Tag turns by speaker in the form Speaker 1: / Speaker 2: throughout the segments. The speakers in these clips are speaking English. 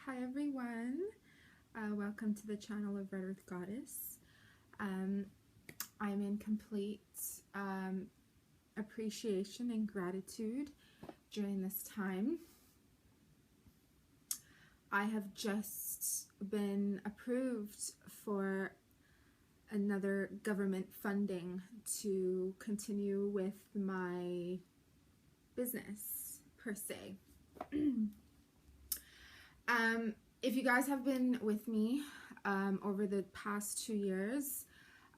Speaker 1: Hi everyone, welcome to the channel of Red Earth Goddess. I'm in complete appreciation and gratitude during this time. I have just been approved for another government funding to continue with my business per se. If you guys have been with me over the past 2 years,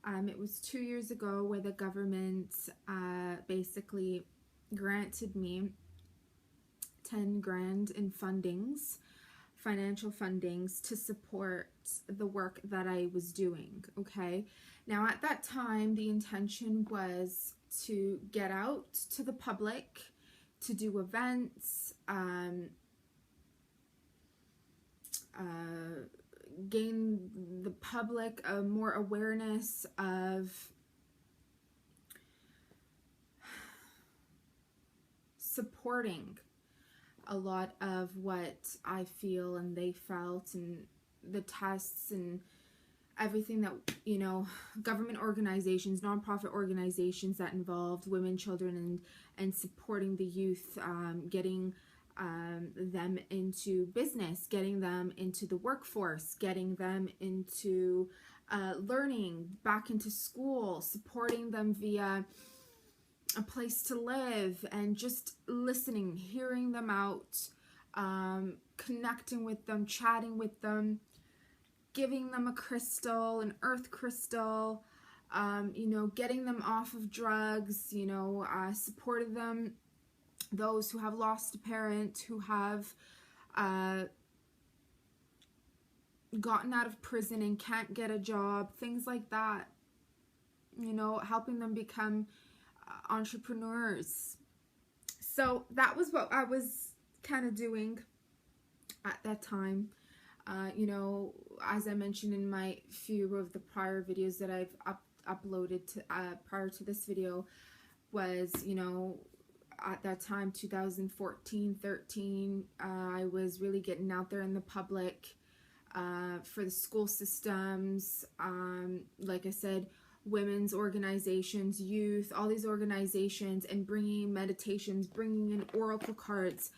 Speaker 1: it was 2 years ago where the government basically granted me 10 grand in fundings, financial fundings to support the work that I was doing. Okay, now at that time the intention was to get out to the public, to do events, gain the public more awareness of supporting a lot of what I feel and they felt, and the tests and everything that, you know, government organizations, nonprofit organizations that involved women, children, and supporting the youth, getting them into business, getting them into the workforce, getting them into learning, back into school, supporting them via a place to live, and just listening, hearing them out, connecting with them, chatting with them, giving them a crystal, an earth crystal, you know, getting them off of drugs, you know, supported them, those who have lost a parent, who have gotten out of prison and can't get a job, things like that, you know, helping them become entrepreneurs. So that was what I was kind of doing at that time. You know, as I mentioned in my few of the prior videos that I've uploaded to, prior to this video, was, you know, at that time, 2014-13, I was really getting out there in the public for the school systems, like I said, women's organizations, youth, all these organizations, and bringing meditations, bringing in oracle cards,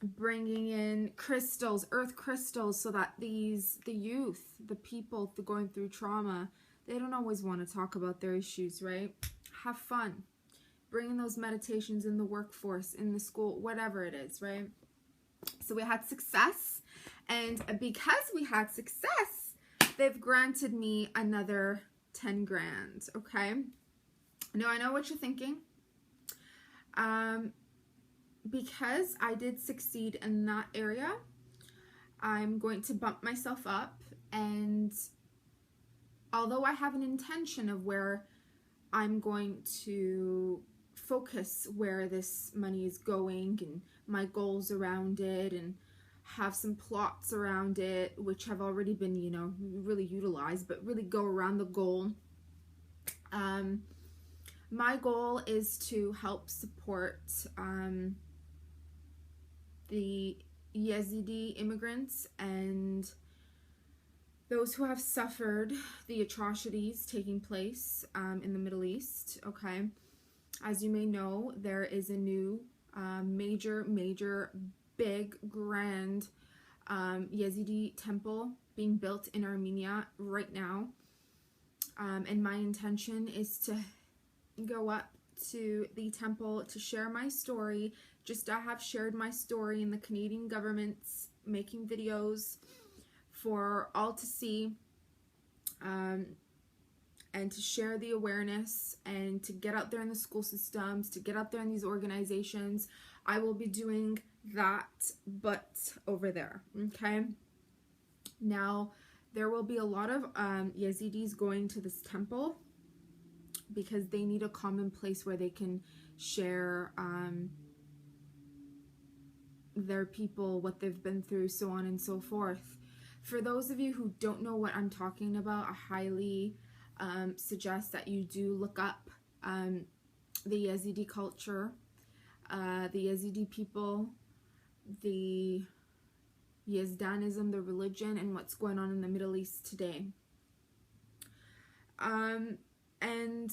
Speaker 1: bringing in crystals, earth crystals, so that the youth, the people going through trauma, they don't always want to talk about their issues, right? Have fun. Bringing those meditations in the workforce, in the school, whatever it is, right? So we had success, and because we had success, they've granted me another 10 grand, okay? Now I know what you're thinking. Because I did succeed in that area, I'm going to bump myself up, and although I have an intention of where I'm going to focus, where this money is going, and my goals around it, and have some plots around it, which have already been, you know, really utilized, but really go around the goal. My goal is to help support the Yazidi immigrants and those who have suffered the atrocities taking place in the Middle East, okay? As you may know, there is a new major, big, grand Yazidi temple being built in Armenia right now. And my intention is to go up to the temple to share my story, just I have shared my story in the Canadian government's making videos for all to see, and to share the awareness, and to get out there in the school systems, to get out there in these organizations. I will be doing that, but over there, okay? Now, there will be a lot of Yazidis going to this temple because they need a common place where they can share their people, what they've been through, so on and so forth. For those of you who don't know what I'm talking about, I highly suggest that you do look up the Yazidi culture, the Yazidi people, the Yazdanism, the religion, and what's going on in the Middle East today. And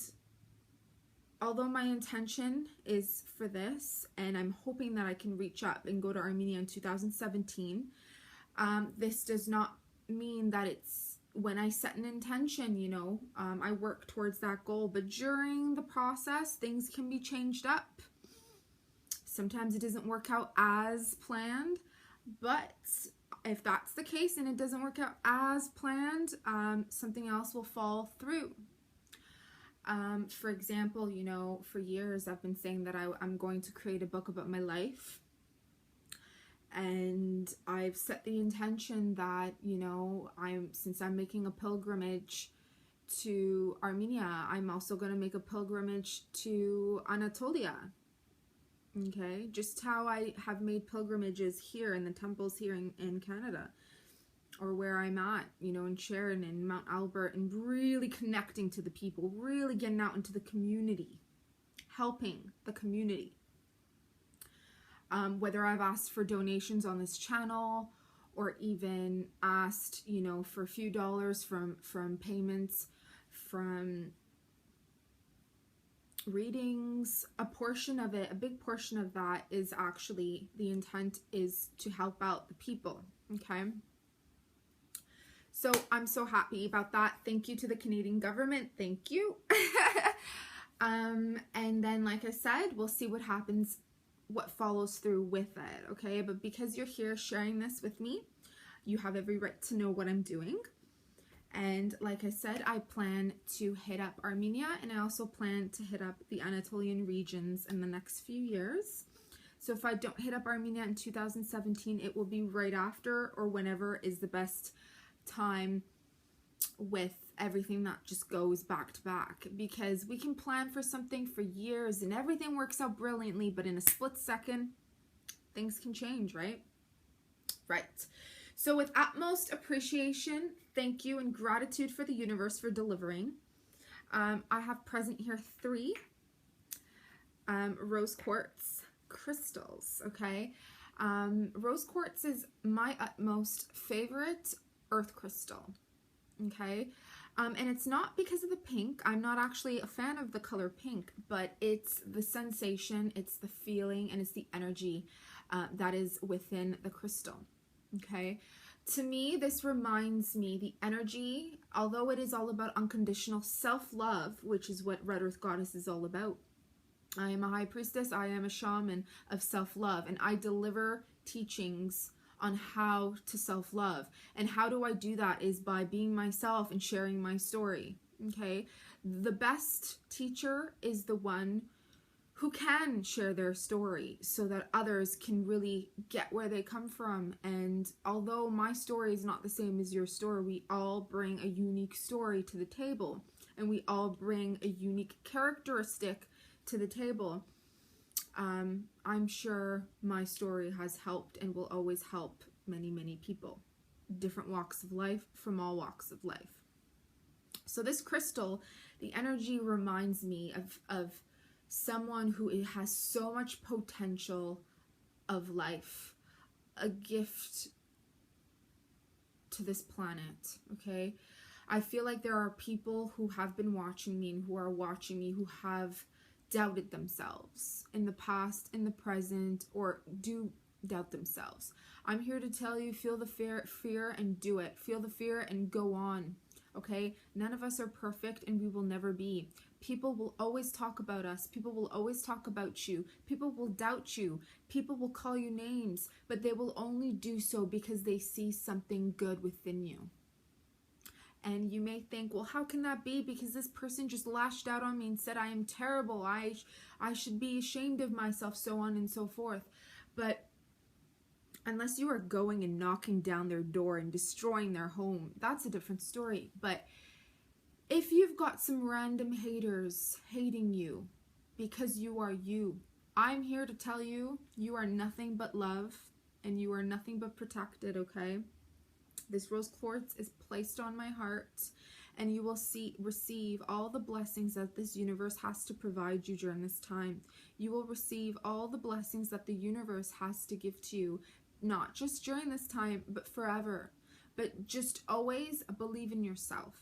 Speaker 1: although my intention is for this, and I'm hoping that I can reach up and go to Armenia in 2017, this does not mean that it's when I set an intention, you know, I work towards that goal. But during the process, things can be changed up. Sometimes it doesn't work out as planned, but if that's the case and it doesn't work out as planned, something else will fall through. For example, you know, for years I've been saying that I'm going to create a book about my life. And I've set the intention that, you know, since I'm making a pilgrimage to Armenia, I'm also going to make a pilgrimage to Anatolia. Okay, just how I have made pilgrimages here in the temples here in Canada, or where I'm at, you know, in Sharon and Mount Albert, and really connecting to the people, really getting out into the community, helping the community. Whether I've asked for donations on this channel, or even asked, you know, for a few dollars from payments, from readings, a portion of it, a big portion of that is actually, the intent is to help out the people, okay? So I'm so happy about that. Thank you to the Canadian government. Thank you. And then, like I said, we'll see what happens, what follows through with it, okay? But because you're here sharing this with me, you have every right to know what I'm doing. And like I said, I plan to hit up Armenia, and I also plan to hit up the Anatolian regions in the next few years. So if I don't hit up Armenia in 2017, it will be right after, or whenever is the best time, with everything that just goes back to back. Because we can plan for something for years and everything works out brilliantly, but in a split second, things can change, right? Right. So with utmost appreciation, thank you, and gratitude for the universe for delivering. I have present here 3 rose quartz crystals, okay? Rose quartz is my utmost favorite earth crystal, okay? And it's not because of the pink. I'm not actually a fan of the color pink, but it's the sensation, it's the feeling, and it's the energy that is within the crystal. Okay, to me, this reminds me, the energy, although it is all about unconditional self-love, which is what Red Earth Goddess is all about. I am a high priestess, I am a shaman of self-love, and I deliver teachings on how to self-love. And how do I do that is by being myself and sharing my story. Okay, the best teacher is the one who can share their story so that others can really get where they come from. And although my story is not the same as your story, we all bring a unique story to the table, and we all bring a unique characteristic to the table. I'm sure my story has helped and will always help many, many people, different walks of life, from all walks of life. So this crystal, the energy reminds me of someone who has so much potential of life, a gift to this planet, okay? I feel like there are people who have been watching me and who are watching me who have doubted themselves in the past, in the present, or do doubt themselves. I'm here to tell you, feel the fear and do it. Feel the fear and go on, okay? None of us are perfect, and we will never be. People will always talk about us. People will always talk about you. People will doubt you. People will call you names, but they will only do so because they see something good within you. And you may think, well, how can that be? Because this person just lashed out on me and said I am terrible. I should be ashamed of myself, so on and so forth. But unless you are going and knocking down their door and destroying their home, that's a different story. But if you've got some random haters hating you because you are you, I'm here to tell you, you are nothing but love, and you are nothing but protected, okay? This rose quartz is placed on my heart, and you will receive all the blessings that this universe has to provide you during this time. You will receive all the blessings that the universe has to give to you not just during this time, but forever. But just always believe in yourself.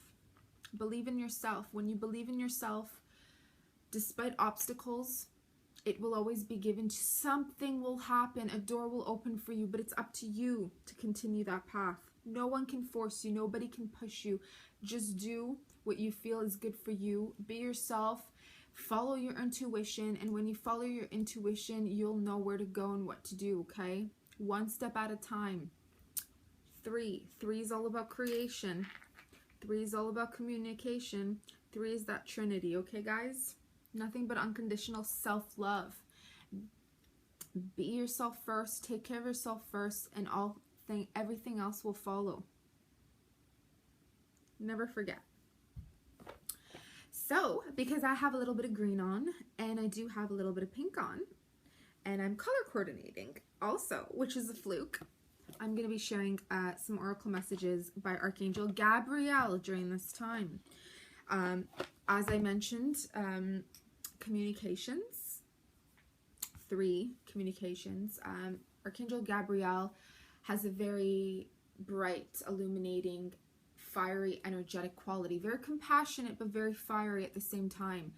Speaker 1: Believe in yourself. When you believe in yourself, despite obstacles, it will always be given to you. Something will happen. A door will open for you, but it's up to you to continue that path. No one can force you. Nobody can push you. Just do what you feel is good for you. Be yourself. Follow your intuition. And when you follow your intuition, you'll know where to go and what to do, okay? One step at a time. 3 is all about creation. 3 is all about communication. 3 is that Trinity, okay, guys? Nothing but unconditional self-love. Be yourself first. Take care of yourself first, and everything else will follow. Never forget. So, because I have a little bit of green on, and I do have a little bit of pink on, and I'm color coordinating also, which is a fluke, I'm going to be sharing some oracle messages by Archangel Gabriel during this time. As I mentioned, communications, 3 communications. Archangel Gabriel has a very bright, illuminating, fiery, energetic quality. Very compassionate, but very fiery at the same time.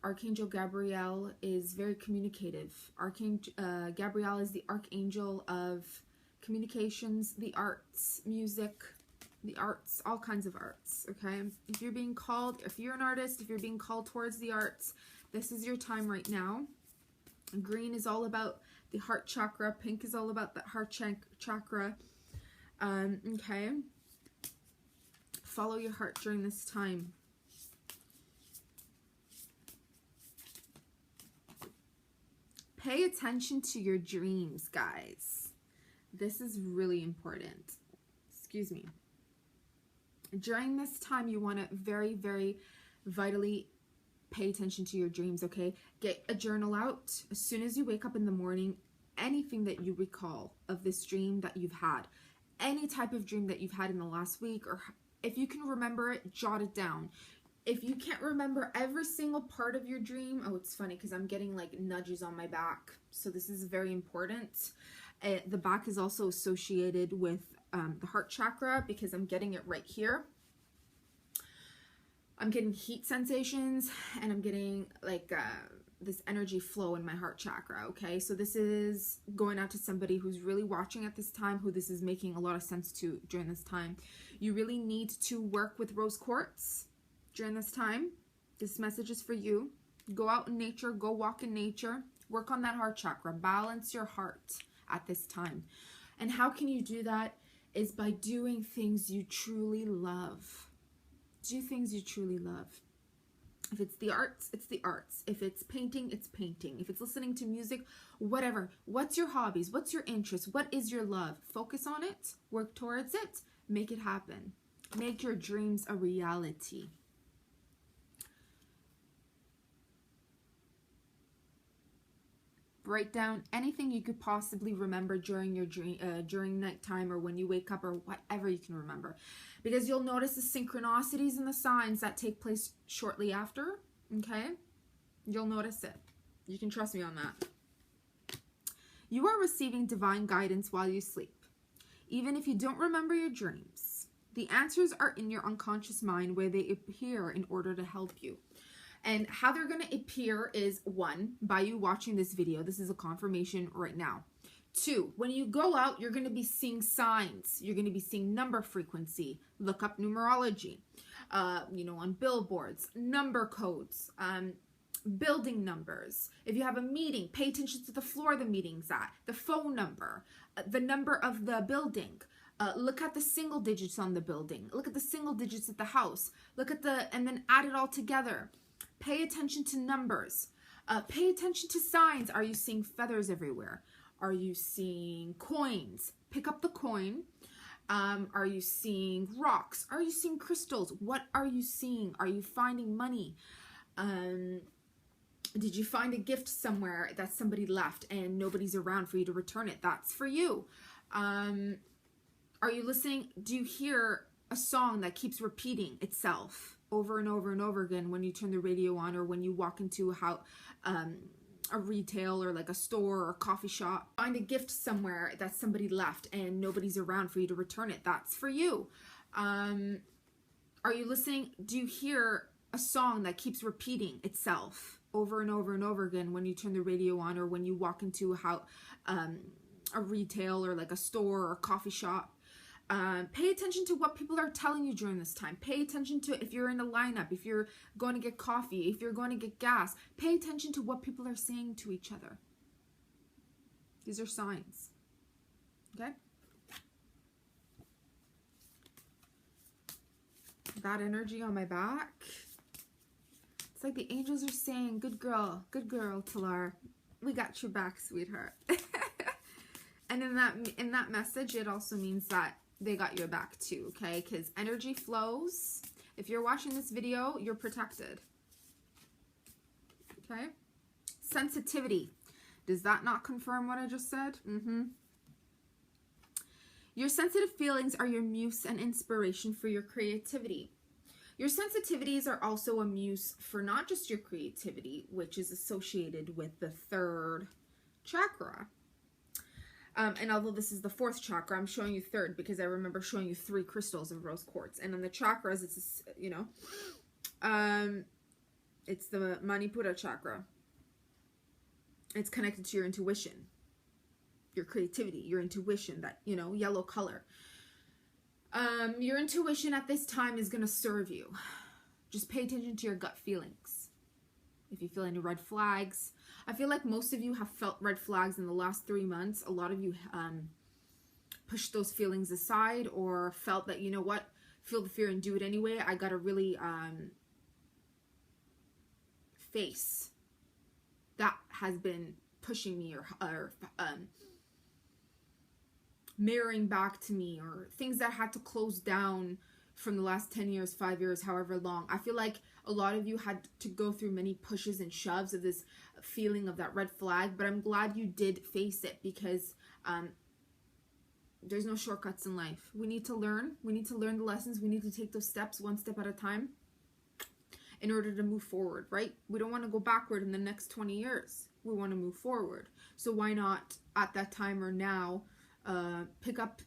Speaker 1: Archangel Gabriel is very communicative. Gabriel is the archangel of communications, the arts, music, the arts, all kinds of arts, okay? If you're being called, if you're an artist, if you're being called towards the arts, this is your time right now. Green is all about the heart chakra. Pink is all about the heart chakra. Okay? Follow your heart during this time. Pay attention to your dreams, guys. This is really important. Excuse me. During this time, you want to very, very vitally pay attention to your dreams, okay? Get a journal out. As soon as you wake up in the morning, anything that you recall of this dream that you've had, any type of dream that you've had in the last week, or if you can remember it, jot it down. If you can't remember every single part of your dream, oh, it's funny because I'm getting like nudges on my back. So this is very important. The back is also associated with the heart chakra because I'm getting it right here. I'm getting heat sensations and I'm getting like this energy flow in my heart chakra, okay? So this is going out to somebody who's really watching at this time, who this is making a lot of sense to during this time. You really need to work with rose quartz during this time. This message is for you. Go out in nature, go walk in nature, work on that heart chakra, balance your heart at this time. And how can you do that? Is by doing things you truly love. Do things you truly love. If it's the arts, it's the arts. If it's painting, it's painting. If it's listening to music, whatever. What's your hobbies? What's your interest? What is your love? Focus on it. Work towards it. Make it happen. Make your dreams a reality. Write down anything you could possibly remember during your dream, during nighttime, or when you wake up, or whatever you can remember, because you'll notice the synchronicities and the signs that take place shortly after. Okay, you'll notice it. You can trust me on that. You are receiving divine guidance while you sleep, even if you don't remember your dreams. The answers are in your unconscious mind, where they appear in order to help you. And how they're going to appear is, 1, by you watching this video. This is a confirmation right now. 2, when you go out, you're going to be seeing signs. You're going to be seeing number frequency. Look up numerology, on billboards, number codes, building numbers. If you have a meeting, pay attention to the floor the meeting's at, the phone number, the number of the building. Look at the single digits on the building. Look at the single digits at the house. Look at and then add it all together. Pay attention to numbers. Pay attention to signs. Are you seeing feathers everywhere? Are you seeing coins? Pick up the coin. Are you seeing rocks? Are you seeing crystals? What are you seeing? Are you finding money? Did you find a gift somewhere that somebody left and nobody's around for you to return it? That's for you. Are you listening? Do you hear a song that keeps repeating itself over and over and over again when you turn the radio on, or when you walk into a retail or like a store or a coffee shop. Find a gift somewhere that somebody left and nobody's around for you to return it. That's for you. Are you listening? Do you hear a song that keeps repeating itself over and over and over again when you turn the radio on, or when you walk into a retail or like a store or a coffee shop? Pay attention to what people are telling you during this time. Pay attention to if you're in a lineup, if you're going to get coffee, if you're going to get gas. Pay attention to what people are saying to each other. These are signs. Okay? That energy on my back. It's like the angels are saying, good girl, Talar. We got your back, sweetheart. And in that message, it also means that they got your back too, okay? Because energy flows. If you're watching this video, you're protected. Okay? Sensitivity. Does that not confirm what I just said? Your sensitive feelings are your muse and inspiration for your creativity. Your sensitivities are also a muse for not just your creativity, which is associated with the 3rd chakra. And although this is the 4th chakra, I'm showing you 3rd because I remember showing you 3 crystals of rose quartz. And on the chakras, it's, you know, it's the Manipura chakra. It's connected to your intuition, your creativity, your intuition, that, you know, yellow color. Your intuition at this time is going to serve you. Just pay attention to your gut feelings. If you feel any red flags, I feel like most of you have felt red flags in the last 3 months. A lot of you pushed those feelings aside, or felt that, you know what, feel the fear and do it anyway. I got to really face that has been pushing me, or mirroring back to me, or things that had to close down from the last 10 years, 5 years, however long. I feel like a lot of you had to go through many pushes and shoves of this feeling of that red flag, but I'm glad you did face it, because there's no shortcuts in life. We need to learn. We need to learn the lessons. We need to take those steps one step at a time in order to move forward, right? We don't want to go backward in the next 20 years. We want to move forward. So why not at that time or now pick up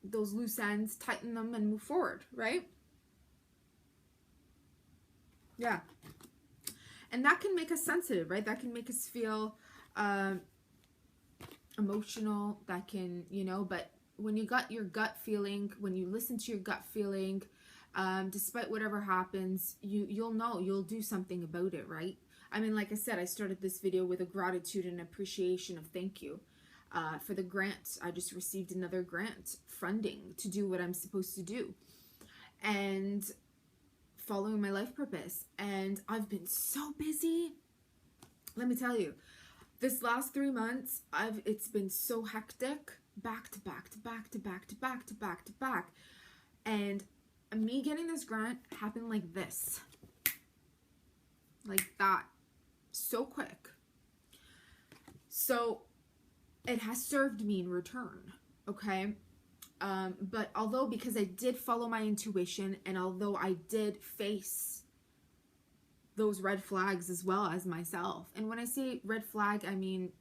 Speaker 1: those loose ends, tighten them, and move forward, right? Yeah. And that can make us sensitive, right? That can make us feel emotional. That can, you know, but when you got your gut feeling, when you listen to your gut feeling, despite whatever happens, you'll know, you'll do something about it, right? I mean, like I said, I started this video with a gratitude and appreciation of thank you for the grant. I just received another grant funding to do what I'm supposed to do and following my life purpose. And I've been so busy. Let me tell you, this last 3 months, it's been so hectic, back to back to back to back to back to back to back. And me getting this grant happened like this, like that, so quick. So it has served me in return, okay? But although, because I did follow my intuition, and although I did face those red flags as well as myself, and when I say red flag, I mean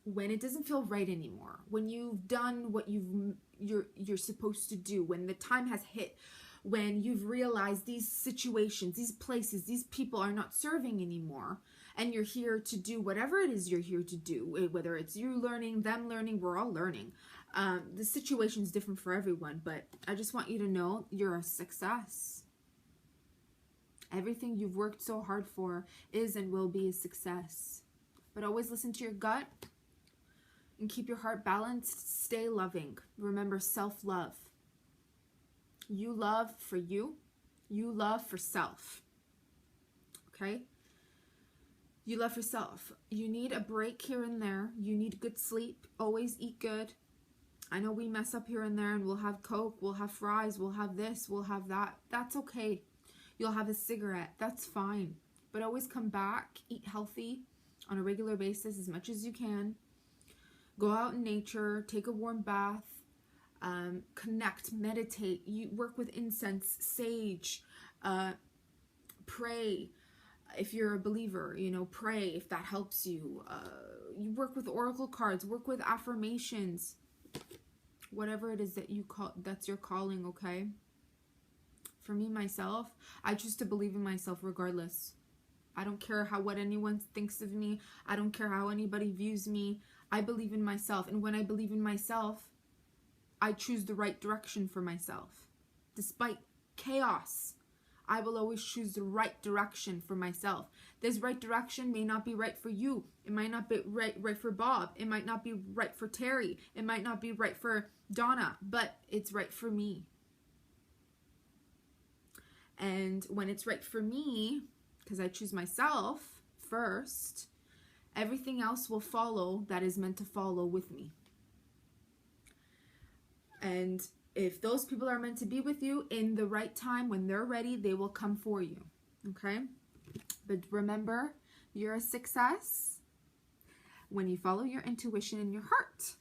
Speaker 1: when it doesn't feel right anymore, when you've done what you're supposed to do, when the time has hit, when you've realized these situations, these places, these people are not serving anymore, and you're here to do whatever it is you're here to do, whether it's you learning, them learning, we're all learning. The situation's different for everyone, but I just want you to know you're a success. Everything you've worked so hard for is and will be a success. But always listen to your gut and keep your heart balanced. Stay loving. Remember self-love. You love for you. You love for self. Okay? You love for self. You need a break here and there. You need good sleep. Always eat good. I know we mess up here and there, and we'll have Coke, we'll have fries, we'll have this, we'll have that. That's okay. You'll have a cigarette. That's fine. But always come back. Eat healthy on a regular basis as much as you can. Go out in nature. Take a warm bath. Connect. Meditate. You work with incense, sage. Pray. if you're a believer, you know, pray if that helps you. You work with oracle cards, work with affirmations, whatever it is that you call, that's your calling, okay? For me, myself, I choose to believe in myself regardless. I don't care what anyone thinks of me. I don't care how anybody views me. I believe in myself. And when I believe in myself, I choose the right direction for myself. Despite chaos, I will always choose the right direction for myself. This right direction may not be right for you. It might not be right for Bob. It might not be right for Terry. It might not be right for Donna, but it's right for me. And when it's right for me, because I choose myself first, everything else will follow that is meant to follow with me. And if those people are meant to be with you in the right time, when they're ready, they will come for you. Okay? But remember, you're a success when you follow your intuition and your heart.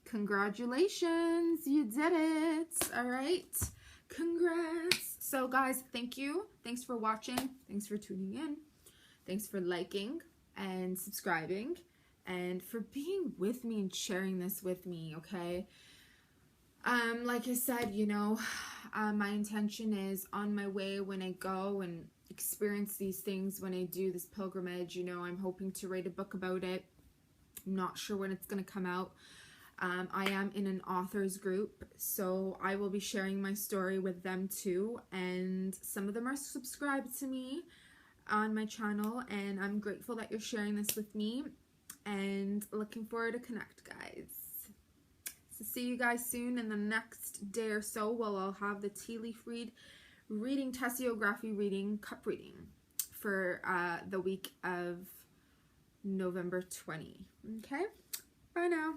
Speaker 1: Congratulations, you did it. All right. Congrats. So guys, thank you. Thanks for watching. Thanks for tuning in. Thanks for liking and subscribing and for being with me and sharing this with me, okay? Like I said, you know, my intention is on my way when I go and experience these things, when I do this pilgrimage, you know, I'm hoping to write a book about it. I'm not sure when it's going to come out. I am in an authors group, so I will be sharing my story with them too, and some of them are subscribed to me on my channel, and I'm grateful that you're sharing this with me, and looking forward to connect, guys. So see you guys soon in the next day or so, while I'll have the tea leaf reading, tessiography reading, cup reading for the week of November 20. Okay, bye now.